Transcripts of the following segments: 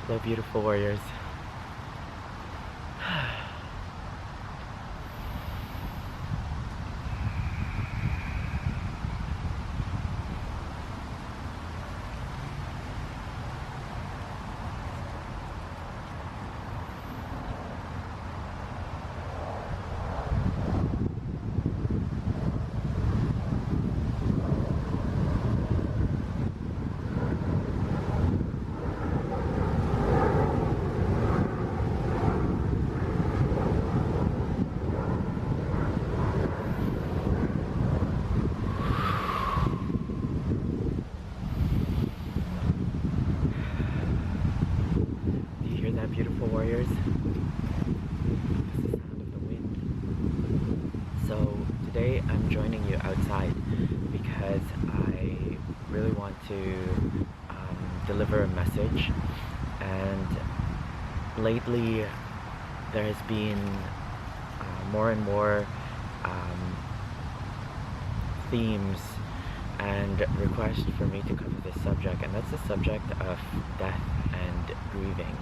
Hello, beautiful warriors. Do you hear that, beautiful warriors? This is the sound of the wind. So today I'm joining you outside because I really want to deliver a message, and lately there has been more and more themes and requests for me to cover this subject, and that's the subject of death and grieving.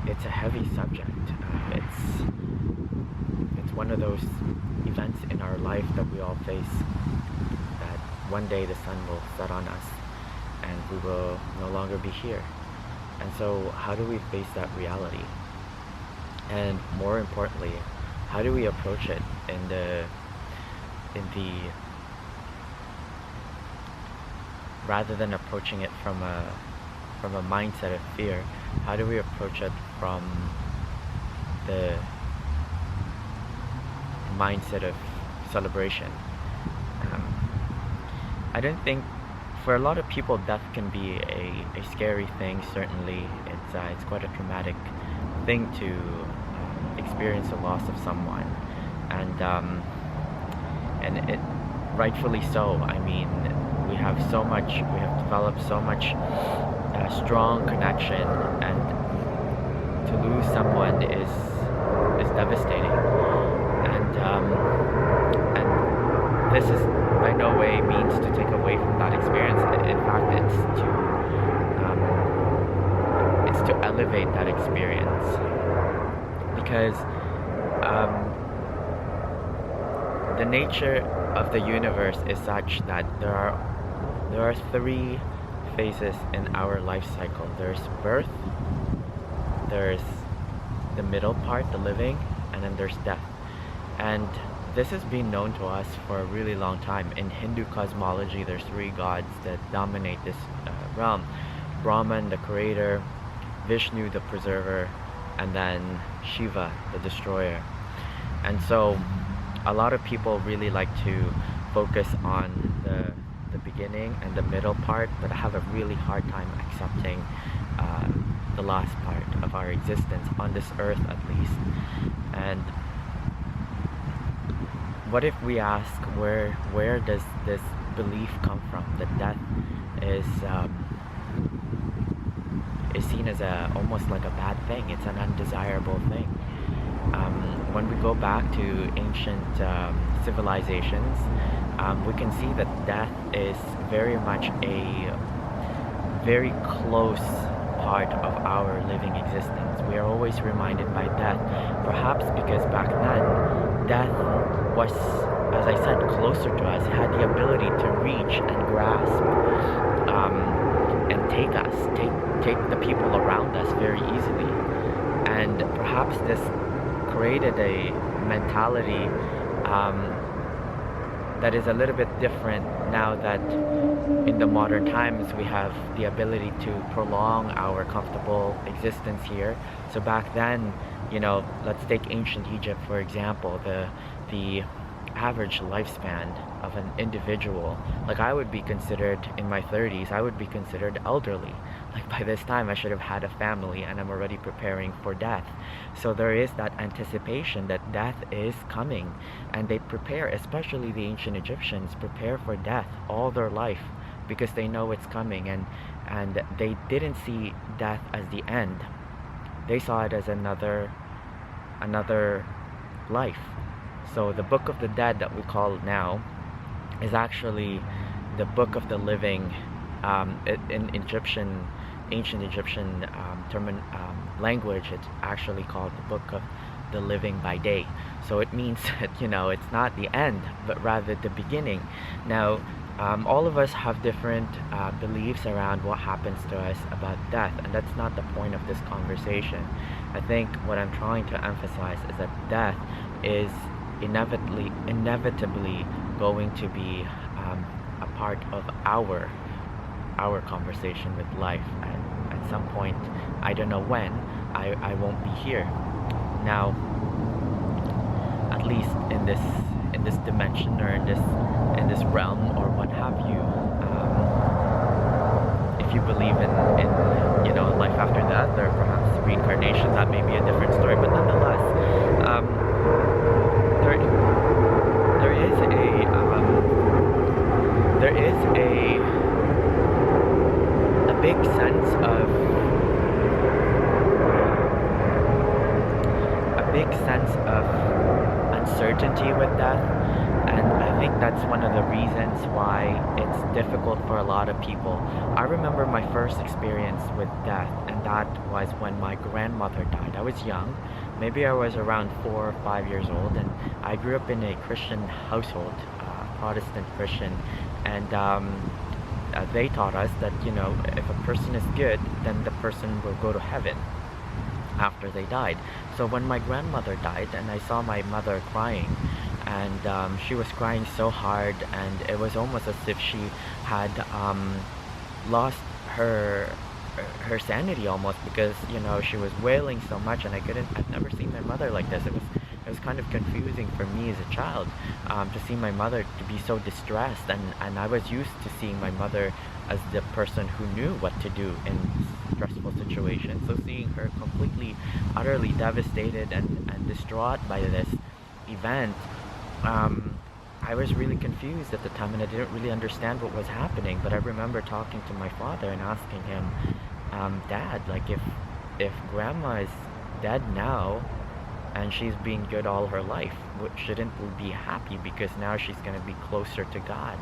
It's a heavy subject. It's one of those events in our life that we all face, that one day the sun will set on us and we will no longer be here. And so how do we face that reality? And more importantly, how do we approach it in the rather than approaching it from a mindset of fear, how do we approach it from the mindset of celebration? I don't think, for a lot of people, death can be a scary thing. Certainly, it's quite a traumatic thing to experience the loss of someone, and it rightfully so. I mean, we have developed so much strong connection, and to lose someone is devastating. And this is by no way means to take away from that experience. In fact, it's to elevate that experience, because the nature of the universe is such that there are three phases in our life cycle. There's birth, there's the middle part, the living, and then there's death. And this has been known to us for a really long time. In Hindu cosmology, there's three gods that dominate this realm: Brahman, the creator; Vishnu, the preserver; and then Shiva, the destroyer. And so a lot of people really like to focus on the beginning and the middle part, but I have a really hard time accepting the last part of our existence on this earth, at least. And what if we ask, where does this belief come from, that death is seen as almost like a bad thing? It's an undesirable thing. When we go back to ancient civilizations, we can see that death is very much a very close part of our living existence. We are always reminded by death, perhaps because back then death was, as I said, closer to us, had the ability to reach and grasp and take the people around us very easily. And perhaps this created a mentality that is a little bit different now that in the modern times we have the ability to prolong our comfortable existence here. So back then, let's take ancient Egypt for example. The average lifespan of an individual, like I would be considered in my 30s, I would be considered elderly. Like by this time I should have had a family, and I'm already preparing for death. So there is that anticipation that death is coming, and they prepare, especially the ancient Egyptians, prepare for death all their life because they know it's coming, and they didn't see death as the end. They saw it as another life. So the Book of the Dead that we call now is actually the book of the living. In ancient Egyptian language, it's actually called the book of the living by day. So it means that, it's not the end, but rather the beginning. Now, all of us have different beliefs around what happens to us about death, and that's not the point of this conversation. I think what I'm trying to emphasize is that death is inevitably going to be a part of our conversation with life. And at some point, I don't know when, I won't be here. Now, at least in this dimension, or in this realm, or what have you. If you believe in life after death, or perhaps reincarnation, that may be a different story. But nonetheless, there is a big sense of uncertainty with death, and I think that's one of the reasons why it's difficult for a lot of people. I remember my first experience with death, and that was when my grandmother died. I was young, maybe I was around 4 or 5 years old, and I grew up in a Christian household, Protestant Christian, and they taught us that, if a person is good, then the person will go to heaven after they died. So when my grandmother died, and I saw my mother crying, and she was crying so hard, and it was almost as if she had lost her sanity almost, because she was wailing so much, and I've never seen my mother like this. It was kind of confusing for me as a child, to see my mother to be so distressed, and I was used to seeing my mother as the person who knew what to do in stressful situations. So seeing her completely, utterly devastated and distraught by this event, I was really confused at the time, and I didn't really understand what was happening. But I remember talking to my father and asking him, Dad, like, if grandma is dead now, and she's been good all her life, shouldn't we be happy, because now she's going to be closer to God?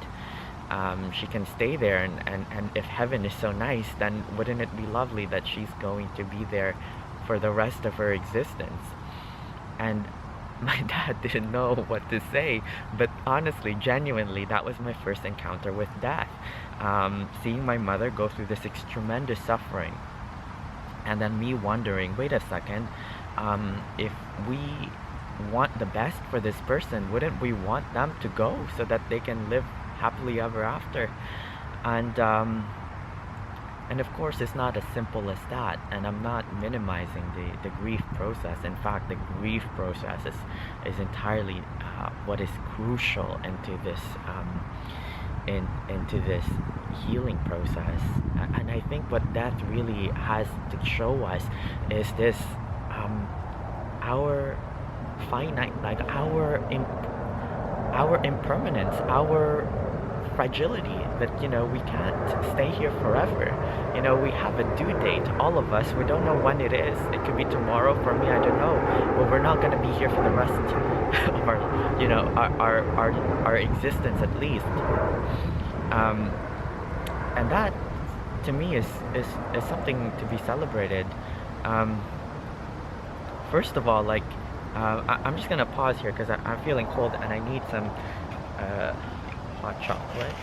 She can stay there, and if heaven is so nice, then wouldn't it be lovely that she's going to be there for the rest of her existence? And my dad didn't know what to say, but honestly, genuinely, that was my first encounter with death. Seeing my mother go through this tremendous suffering, and then me wondering, wait a second, if we want the best for this person, wouldn't we want them to go so that they can live happily ever after? And of course, it's not as simple as that, and I'm not minimizing the grief process. In fact, the grief process is entirely what is crucial into this into this healing process. And I think what death really has to show us is this, our finite, like our impermanence, our fragility, that we can't stay here forever. We have a due date, all of us. We don't know when it is. It could be tomorrow. For me, I don't know, but we're not going to be here for the rest of our existence, at least. And that, to me, is something to be celebrated. First of all, like, I'm just gonna pause here because I'm feeling cold and I need some hot chocolate.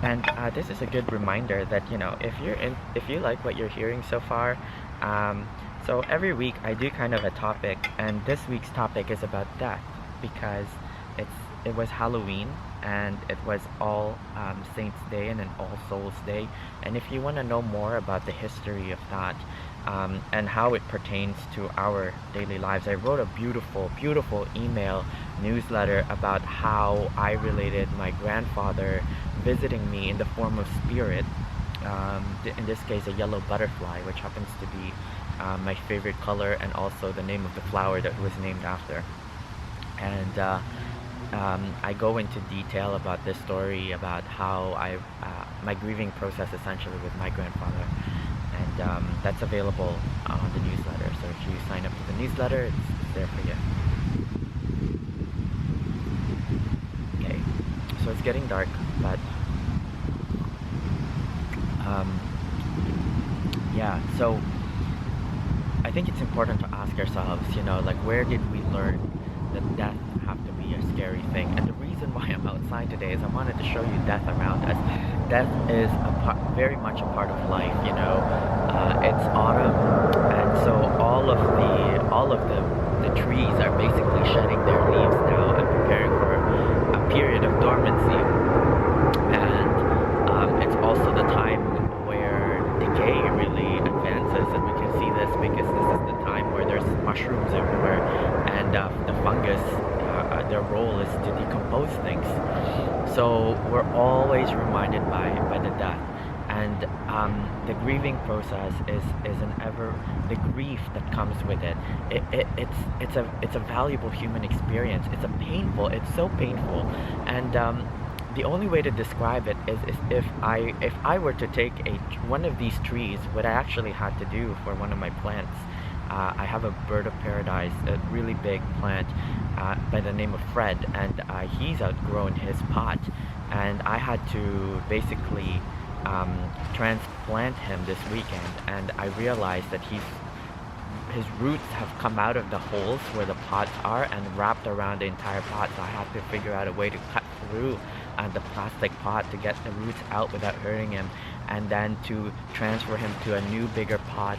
And this is a good reminder that, if you like what you're hearing so far, so every week I do kind of a topic, and this week's topic is about death, because it was Halloween, and it was All Saints Day and an All Souls Day. And if you want to know more about the history of that, and how it pertains to our daily lives, I wrote a beautiful, beautiful email newsletter about how I related my grandfather visiting me in the form of spirit, in this case a yellow butterfly, which happens to be my favorite color, and also the name of the flower that it was named after. And I go into detail about this story, about how my grieving process essentially with my grandfather, and that's available on the newsletter. So if you sign up to the newsletter. It's there for you. Okay, so it's getting dark, but yeah, so I think it's important to ask ourselves, like, where did we learn that death have to be a scary thing? And the reason why I'm outside today is I wanted to show you death around us. Death is very much a part of life. It's autumn, and so all of the trees are basically shedding their leaves now and preparing for a period of dormancy. And it's also the time where decay really advances, and we can see this because this is the time where there's mushrooms everywhere, and the fungus, their role is to decompose things. So we're always reminded by the death, and the grieving process is the grief that comes with it. It's a valuable human experience. It's so painful, and the only way to describe it is if I were to take one of these trees, what I actually had to do for one of my plants. I have a bird of paradise, a really big plant by the name of Fred, and he's outgrown his pot, and I had to basically transplant him this weekend, and I realized that his roots have come out of the holes where the pots are and wrapped around the entire pot, so I have to figure out a way to cut through the plastic pot to get the roots out without hurting him, and then to transfer him to a new bigger pot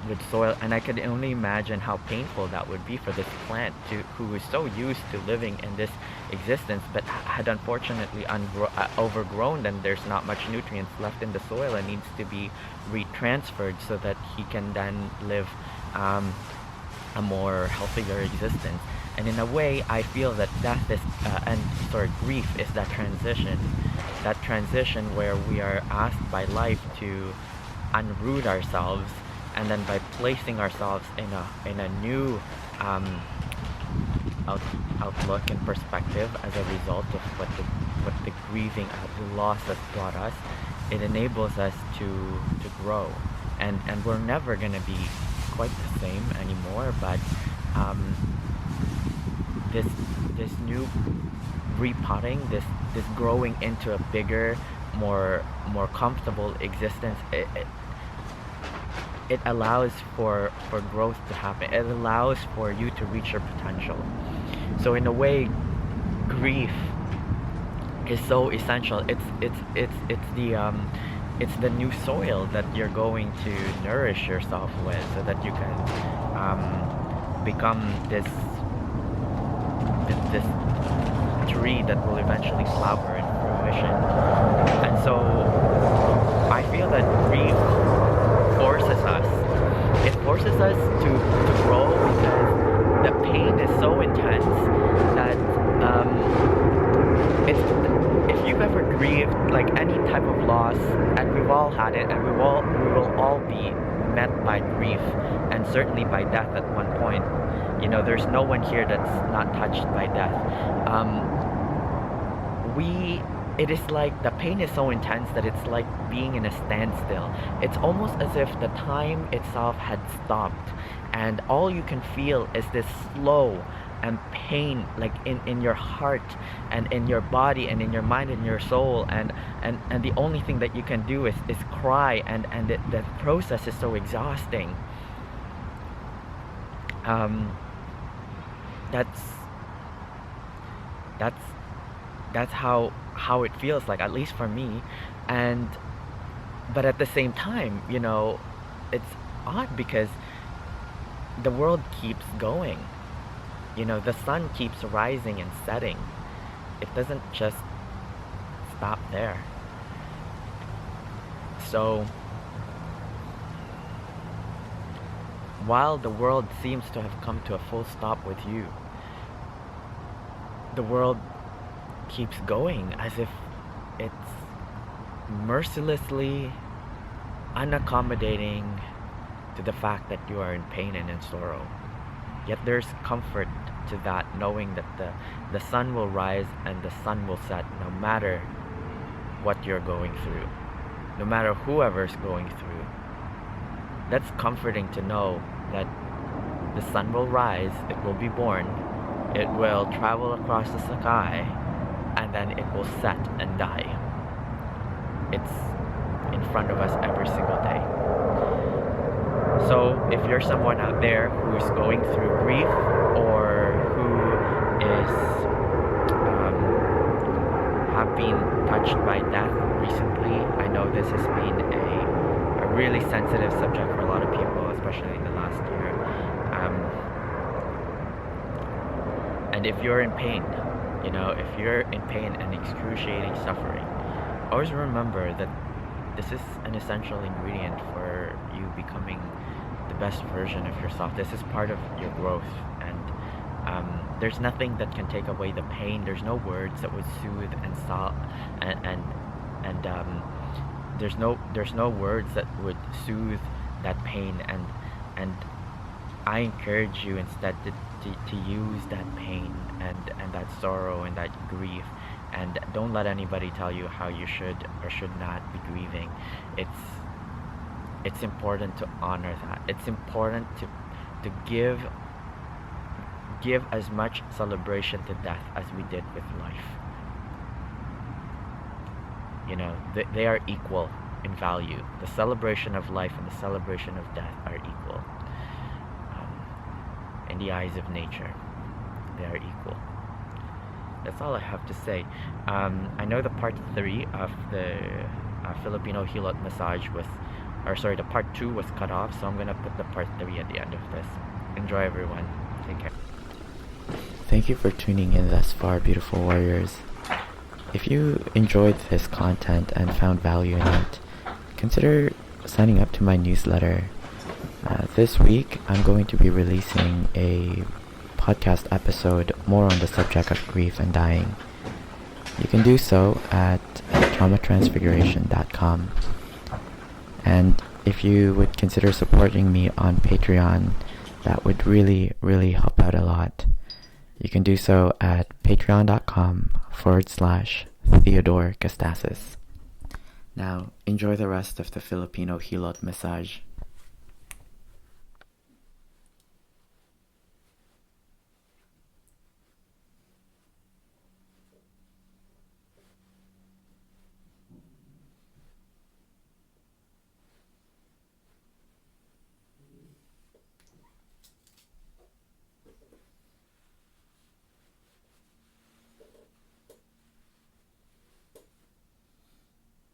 with soil. And I could only imagine how painful that would be for this plant who is so used to living in this existence, but had unfortunately overgrown, and there's not much nutrients left in the soil and needs to be retransferred so that he can then live a more healthier existence. And in a way, I feel that death is, grief is that transition where we are asked by life to unroot ourselves, and then by placing ourselves in a new outlook and perspective as a result of what the grieving the loss has brought us, it enables us to grow, and we're never going to be quite the same anymore, but this new repotting, this growing into a bigger, more comfortable existence, it allows for growth to happen. It allows for you to reach your potential. So in a way, grief is so essential. It's the new soil that you're going to nourish yourself with, so that you can become this tree that will eventually flower in fruition. And so I feel that grief forces us to grow, because the pain is so intense that if you've ever grieved like any type of loss, and we've all had it, and we will all be met by grief, and certainly by death at one point. There's no one here that's not touched by death. It is like the pain is so intense that it's like being in a standstill. It's almost as if the time itself had stopped, and all you can feel is this slow and pain, like in your heart and in your body and in your mind and your soul, and the only thing that you can do is cry, and the process is so exhausting. That's how it feels like, at least for me. But at the same time, it's odd, because the world keeps going. The sun keeps rising and setting. It doesn't just stop there. So while the world seems to have come to a full stop with you, the world keeps going as if it's mercilessly unaccommodating to the fact that you are in pain and in sorrow. Yet there's comfort to that, knowing that the sun will rise and the sun will set, no matter what you're going through, no matter whoever's going through. That's comforting to know that the sun will rise, it will be born, it will travel across the sky, and then it will set and die. It's in front of us every single day. So if you're someone out there who's going through grief, or who is have been touched by death recently, I know this has been a really sensitive subject for a lot of people, especially in the last year. And if you're in pain, if you're in pain and excruciating suffering, always remember that this is an essential ingredient for you becoming the best version of yourself. This is part of your growth, and there's nothing that can take away the pain. There's no words that would soothe and solve, and there's no words that would soothe that pain. And I encourage you instead to use that pain and that sorrow and that grief, and don't let anybody tell you how you should or should not be grieving. It's important to honor that. It's important to give as much celebration to death as we did with life. They are equal in value. The celebration of life and the celebration of death are equal. In the eyes of nature, they are equal. That's all I have to say. I know the part 3 of the Filipino Hilot massage the part 2 was cut off, so I'm gonna put the part 3 at the end of this. Enjoy, everyone. Take care. Thank you for tuning in thus far, beautiful warriors. If you enjoyed this content and found value in it, consider signing up to my newsletter. This week, I'm going to be releasing a podcast episode more on the subject of grief and dying. You can do so at traumatransfiguration.com. And if you would consider supporting me on Patreon, that would really, really help out a lot. You can do so at patreon.com/Theodore Castasis. Now, enjoy the rest of the Filipino Hilot massage.